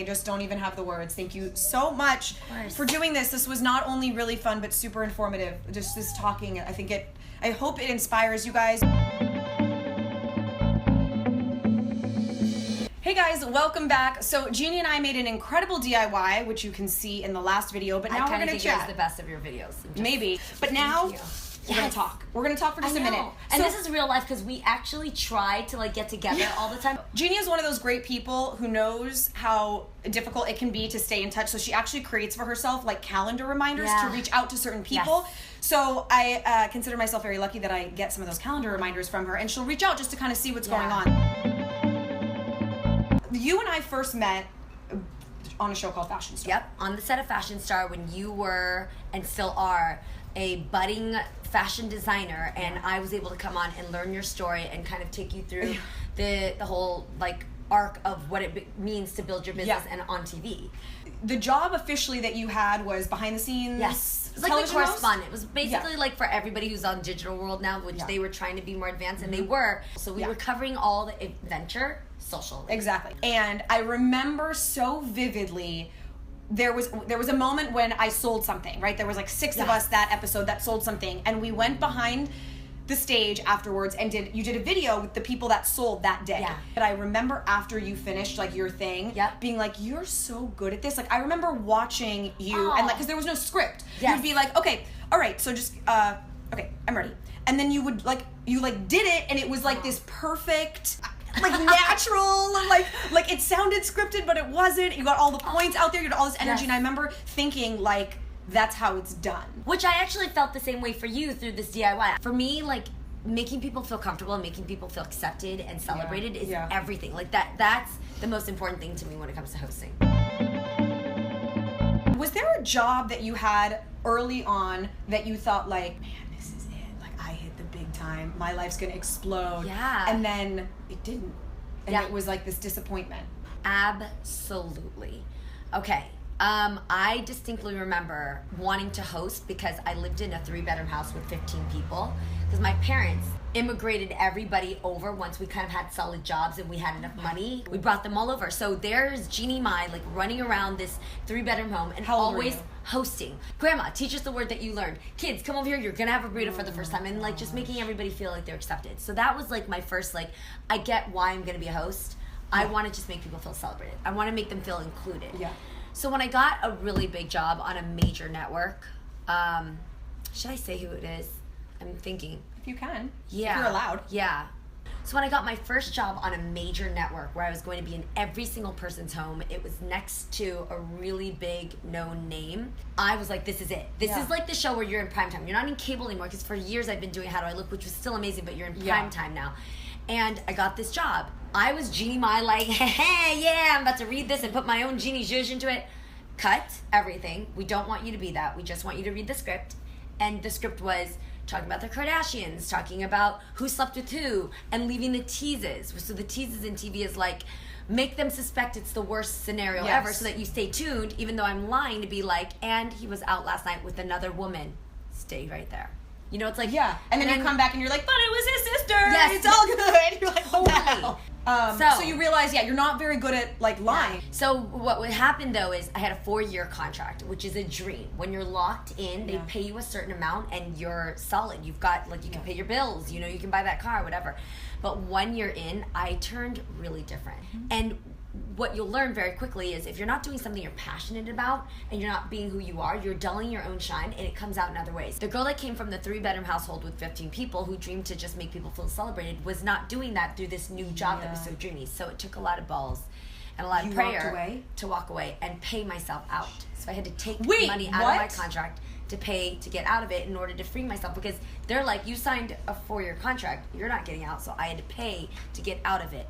just don't even have the words. Thank you so much for doing this. This was not only really fun, but super informative. Just this talking, I hope it inspires you guys. Hey guys, welcome back. So Jeannie and I made an incredible DIY, which you can see in the last video, but now we're gonna chat. It was the best of your videos. Maybe, but now we're gonna talk. We're gonna talk for just a minute. And this is real life because we actually try to like get together all the time. Jeannie is one of those great people who knows how difficult it can be to stay in touch. So she actually creates for herself like calendar reminders to reach out to certain people. Yes. So I consider myself very lucky that I get some of those calendar reminders from her, and she'll reach out just to kind of see what's going on. You and I first met on a show called Fashion Star. Yep, on the set of Fashion Star when you were, and still are, a budding fashion designer, and I was able to come on and learn your story and kind of take you through the whole like arc of what it means to build your business and on TV. The job officially that you had was behind the scenes. Yes, it was like the correspondent. It was basically like for everybody who's on digital world now, which they were trying to be more advanced, and they were. So we were covering all the adventure, social. Exactly. And I remember so vividly. There was a moment when I sold something, right? There was like 6 of us that episode that sold something, and we went behind the stage afterwards and you did a video with the people that sold that day. Yeah. But I remember after you finished like your thing, being like, you're so good at this. Like I remember watching you and like, cause there was no script. You'd be like, okay, all right, so just, okay, I'm ready. And then you would like, you like did it, and it was like this perfect, like natural, like it sounded scripted, but it wasn't. You got all the points out there, you got all this energy, and I remember thinking like, that's how it's done. Which I actually felt the same way for you through this DIY. For me, like, making people feel comfortable and making people feel accepted and celebrated is everything. Like, that's the most important thing to me when it comes to hosting. Was there a job that you had early on that you thought like, man, this is it. Like, I hit the big time. My life's gonna explode. Yeah. And then it didn't. And it was like this disappointment. Absolutely. Okay. I distinctly remember wanting to host because I lived in a 3-bedroom house with 15 people because my parents immigrated everybody over once we kind of had solid jobs and we had enough money. We brought them all over. So there's Jeannie Mai like running around this 3-bedroom home and always hosting. Grandma, teach us the word that you learned. Kids, come over here, you're gonna have a burrito for the first time, and like just making everybody feel like they're accepted. So that was like my first like, I get why I'm gonna be a host. I want to just make people feel celebrated. I want to make them feel included. Yeah. So when I got a really big job on a major network, should I say who it is? I'm thinking. If you can. Yeah. If you're allowed. Yeah. So when I got my first job on a major network where I was going to be in every single person's home, it was next to a really big known name. I was like, this is it. This is like the show where you're in primetime. You're not in cable anymore because for years I've been doing How Do I Look, which was still amazing, but you're in primetime now. And I got this job. I was Jeannie Mai, like, hey, yeah, I'm about to read this and put my own Jeannie zhuzh into it. Cut everything. We don't want you to be that. We just want you to read the script. And the script was talking about the Kardashians, talking about who slept with who, and leaving the teases. So the teases in TV is like, make them suspect it's the worst scenario ever so that you stay tuned, even though I'm lying to be like, and he was out last night with another woman. Stay right there. You know, it's like... Yeah, and then you come back and you're like, but it was his sister! Yes. It's all good! You're like, totally. So you realize, you're not very good at, like, lying. So what would happen, though, is I had a 4-year contract, which is a dream. When you're locked in, they pay you a certain amount, and you're solid. You've got, like, you can pay your bills, you know, you can buy that car, whatever. But 1 year in, I turned really different. And what you'll learn very quickly is if you're not doing something you're passionate about and you're not being who you are, you're dulling your own shine, and it comes out in other ways. The girl that came from the 3-bedroom household with 15 people who dreamed to just make people feel celebrated was not doing that through this new job that was so dreamy. So it took a lot of balls and a lot of prayer to walk away and pay myself out. So I had to take money out of my contract to pay to get out of it in order to free myself, because they're like, you signed a 4-year contract, you're not getting out, so I had to pay to get out of it.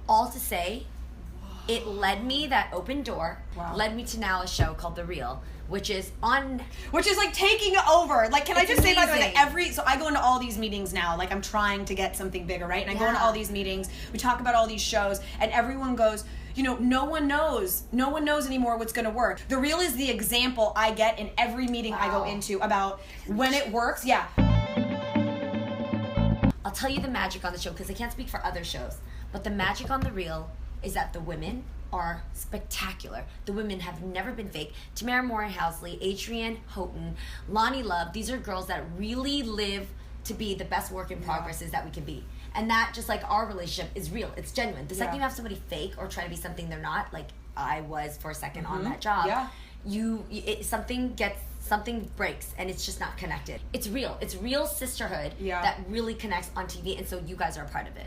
All to say, it led me, that open door, led me to now a show called The Real, which is like taking over. Like, can I just say, by the way, that so I go into all these meetings now, like I'm trying to get something bigger, right? And I go into all these meetings, we talk about all these shows, and everyone goes, you know, no one knows anymore what's gonna work. The Real is the example I get in every meeting I go into about when it works. I'll tell you the magic on the show, because I can't speak for other shows, but the magic on The Real is that the women are spectacular. The women have never been fake. Tamara Moore-Housley, Adrienne Houghton, Lonnie Love, these are girls that really live to be the best work in progresses that we can be. And that, just like our relationship, is real. It's genuine. The second you have somebody fake or try to be something they're not, like I was for a second on that job, something breaks and it's just not connected. It's real. It's real sisterhood that really connects on TV, and so you guys are a part of it.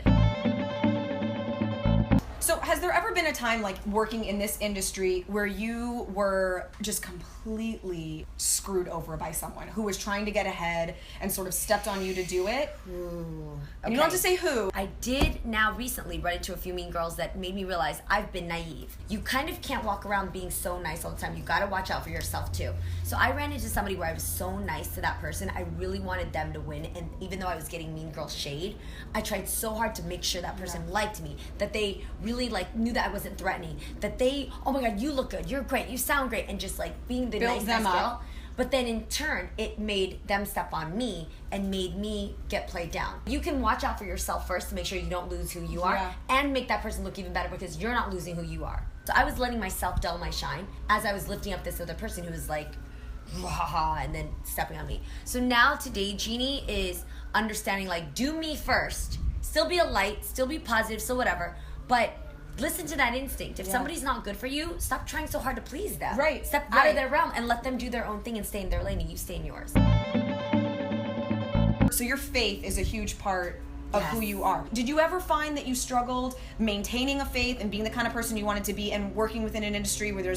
So has there ever been a time, like, working in this industry where you were just completely screwed over by someone who was trying to get ahead and sort of stepped on you to do it? Ooh, okay. And you don't have to say who. I did now recently run into a few mean girls that made me realize I've been naive. You kind of can't walk around being so nice all the time. You gotta watch out for yourself too. So I ran into somebody where I was so nice to that person. I really wanted them to win, and even though I was getting mean girl shade, I tried so hard to make sure that person liked me, that they really knew that I wasn't threatening, that they, oh my God, you look good, you're great, you sound great, and just being the nice girl. But then in turn, it made them step on me and made me get played down. You can watch out for yourself first to make sure you don't lose who you are, and make that person look even better because you're not losing who you are. So I was letting myself dull my shine as I was lifting up this other person who was like, rah, and then stepping on me. So now today, Jeannie is understanding, do me first, still be a light, still be positive, still whatever, but listen to that instinct. If somebody's not good for you, stop trying so hard to please them. Step out of their realm and let them do their own thing and stay in their lane, and you stay in yours. So your faith is a huge part of who you are. Did you ever find that you struggled maintaining a faith and being the kind of person you wanted to be, and working within an industry where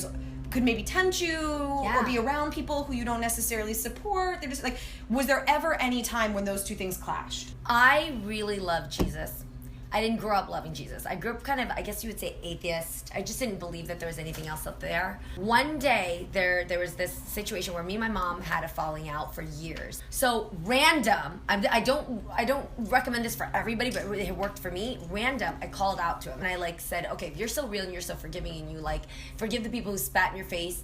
could maybe tempt you or be around people who you don't necessarily support? They're just was there ever any time when those two things clashed? I really love Jesus. I didn't grow up loving Jesus. I grew up kind of, I guess you would say, atheist. I just didn't believe that there was anything else up there. One day, there was this situation where me and my mom had a falling out for years. So random, I don't recommend this for everybody, but it worked for me. Random, I called out to him and I said, okay, if you're so real and you're so forgiving and you forgive the people who spat in your face,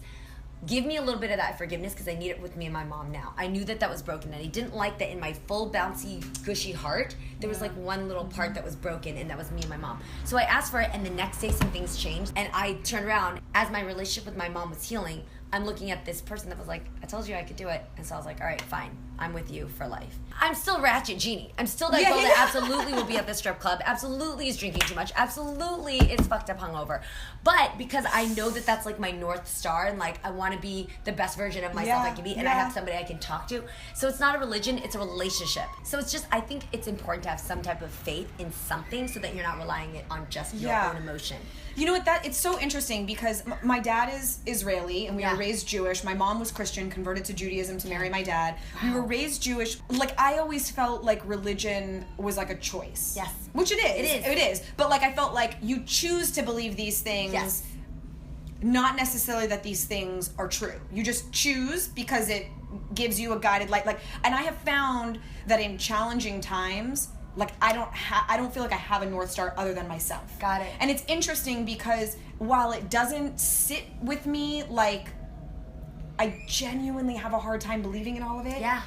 give me a little bit of that forgiveness because I need it with me and my mom now. I knew that was broken, and I didn't like that in my full, bouncy, gushy heart, there was one little part that was broken, and that was me and my mom. So I asked for it, and the next day some things changed, and I turned around. As my relationship with my mom was healing, I'm looking at this person that was like, I told you I could do it. And so I was like, all right, fine. I'm with you for life. I'm still Ratchet Jeannie. I'm still that girl that absolutely will be at the strip club, absolutely is drinking too much, absolutely is fucked up hungover. But because I know that that's my North Star, and I want to be the best version of myself I can be, and I have somebody I can talk to. So it's not a religion, it's a relationship. So it's just, I think it's important to have some type of faith in something so that you're not relying it on just your own emotion. You know what, it's so interesting because my dad is Israeli and we were raised Jewish. My mom was Christian, converted to Judaism to marry my dad. We were raised Jewish. I always felt like religion was a choice. Yes. Which it is. It is. But I felt like you choose to believe these things. Yes. Not necessarily that these things are true. You just choose because it gives you a guided light. And I have found that in challenging times, I don't feel like I have a North Star other than myself. Got it. And it's interesting because while it doesn't sit with me, I genuinely have a hard time believing in all of it. Yeah.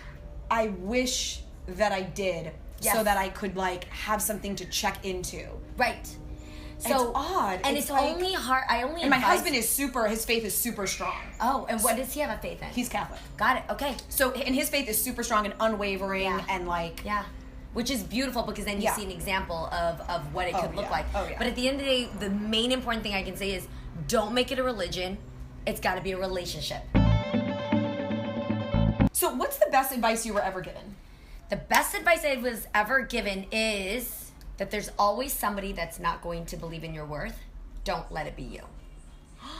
I wish that I did so that I could have something to check into. Right. So it's odd. And it's only hard. And my husband is his faith is super strong. Oh, and what does he have a faith in? He's Catholic. Got it. Okay. So, and his faith is super strong and unwavering and Yeah. Which is beautiful because then you see an example of what it could look like. Oh, yeah. But at the end of the day, the main important thing I can say is don't make it a religion. It's got to be a relationship. So what's the best advice you were ever given? The best advice I was ever given is that there's always somebody that's not going to believe in your worth. Don't let it be you.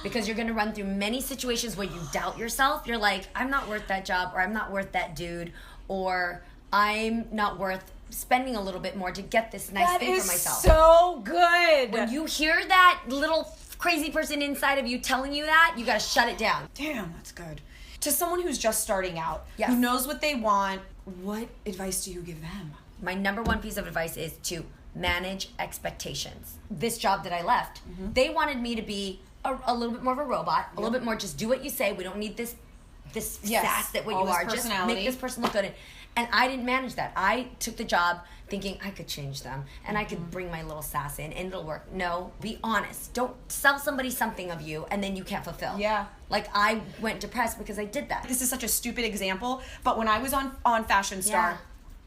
Because you're going to run through many situations where you doubt yourself. You're like, I'm not worth that job, or I'm not worth that dude, or I'm not worth spending a little bit more to get this nice thing for myself. That is so good. When you hear that little crazy person inside of you telling you that, you got to shut it down. Damn, that's good. To someone who's just starting out, who knows what they want, what advice do you give them? My number one piece of advice is to manage expectations. This job that I left, they wanted me to be a little bit more of a robot, a little bit more just do what you say. We don't need this sass that what you are. Just make this person look good. And I didn't manage that. I took the job thinking I could change them and I could bring my little sass in and it'll work. No, be honest. Don't sell somebody something of you and then you can't fulfill. Yeah. Like I went depressed because I did that. This is such a stupid example, but when I was on Fashion Star,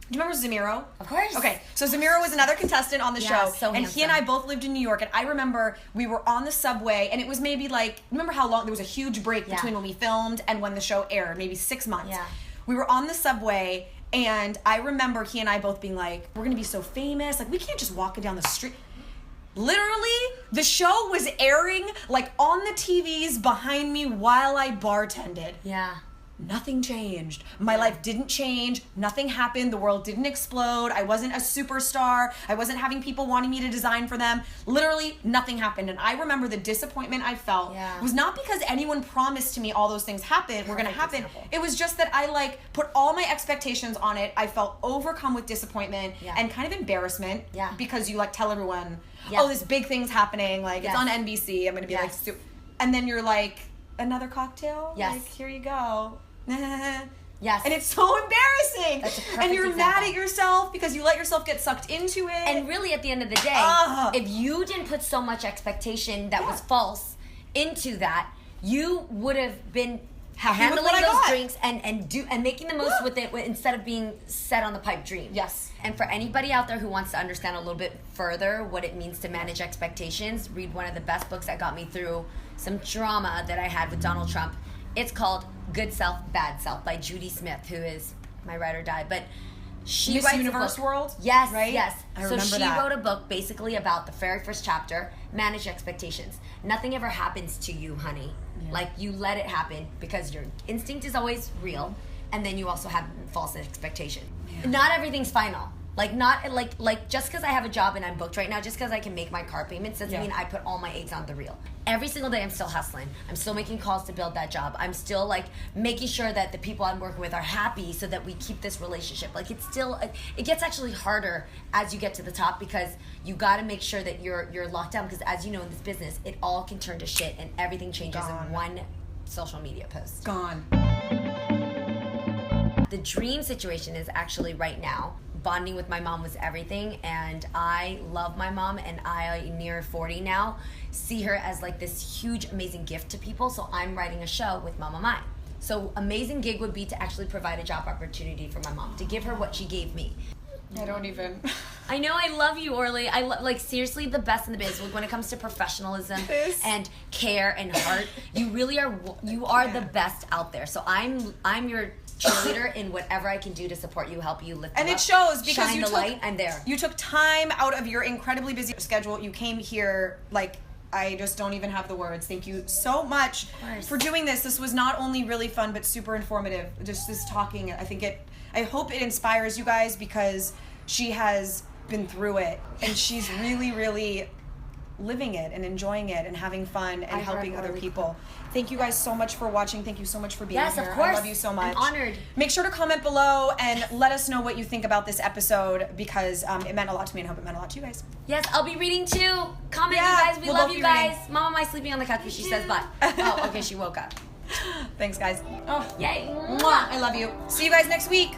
do you remember Zamiro? Of course. Okay, so Zamiro was another contestant on the show, so and handsome. he and I both lived in New York, and I remember we were on the subway, and it was maybe like, remember how long, there was a huge break between when we filmed and when the show aired, maybe 6 months. Yeah. We were on the subway, and I remember he and I both being like, we're gonna be so famous, like we can't just walk down the street. Literally, the show was airing like on the TVs behind me while I bartended. Yeah. Nothing changed. My life didn't change. Nothing happened. The world didn't explode. I wasn't a superstar. I wasn't having people wanting me to design for them. Literally, nothing happened. And I remember the disappointment I felt was not because anyone promised to me all those things were going to happen. Example. It was just that I like put all my expectations on it. I felt overcome with disappointment and kind of embarrassment because you like tell everyone, oh, this big thing's happening. Like it's on NBC. I'm going to be like, and then you're like, another cocktail? Yes. Like, here you go. Yes. And it's so embarrassing. That's a perfect and you're example. mad at yourself because you let yourself get sucked into it. And really, at the end of the day, if you didn't put so much expectation that was false into that, you would have been handling those drinks and making the most with it instead of being set on the pipe dream. Yes. And for anybody out there who wants to understand a little bit further what it means to manage expectations, read one of the best books that got me through some drama that I had with Donald Trump. It's called Good Self, Bad Self by Judy Smith, who is my ride or die. But she Miss writes Universe a book. World? Yes, right? yes. I remember so she that. wrote a book basically about the very first chapter, manage expectations. Nothing ever happens to you, honey. Yeah. Like you let it happen because your instinct is always real, and then you also have false expectation. Yeah. Not everything's final. Like not like just because I have a job and I'm booked right now, just because I can make my car payments doesn't mean I put all my eggs on the reel. Every single day I'm still hustling. I'm still making calls to build that job. I'm still like making sure that the people I'm working with are happy so that we keep this relationship. Like it's still, it gets actually harder as you get to the top because you got to make sure that you're locked down because as you know in this business, it all can turn to shit and everything changes in one social media post. Gone. The dream situation is actually right now. Bonding with my mom was everything, and I love my mom, and I, near 40 now, see her as like this huge, amazing gift to people, so I'm writing a show with Mama Mai. So amazing gig would be to actually provide a job opportunity for my mom, to give her what she gave me. I don't even. I know, I love you, Orly. I like seriously the best in the biz. When it comes to professionalism and care and heart, you really are. You are the best out there. So I'm your cheerleader in whatever I can do to support you, help you, lift you up. And it shows because shine you the took light. I'm there. You took time out of your incredibly busy schedule. You came here like. I just don't even have the words. Thank you so much for doing this. This was not only really fun, but super informative. Just this talking, I hope it inspires you guys because she has been through it and she's really, really living it and enjoying it and having fun and helping other people. Thank you guys so much for watching. Thank you so much for being here. Yes, of course. I love you so much. I'm honored. Make sure to comment below and let us know what you think about this episode because it meant a lot to me and I hope it meant a lot to you guys. Yes, I'll be reading too. Comment, you guys. We love you guys. Mama Mai sleeping on the couch, but she says bye. Oh, okay, she woke up. Thanks, guys. Oh, yay. Mwah. I love you. See you guys next week.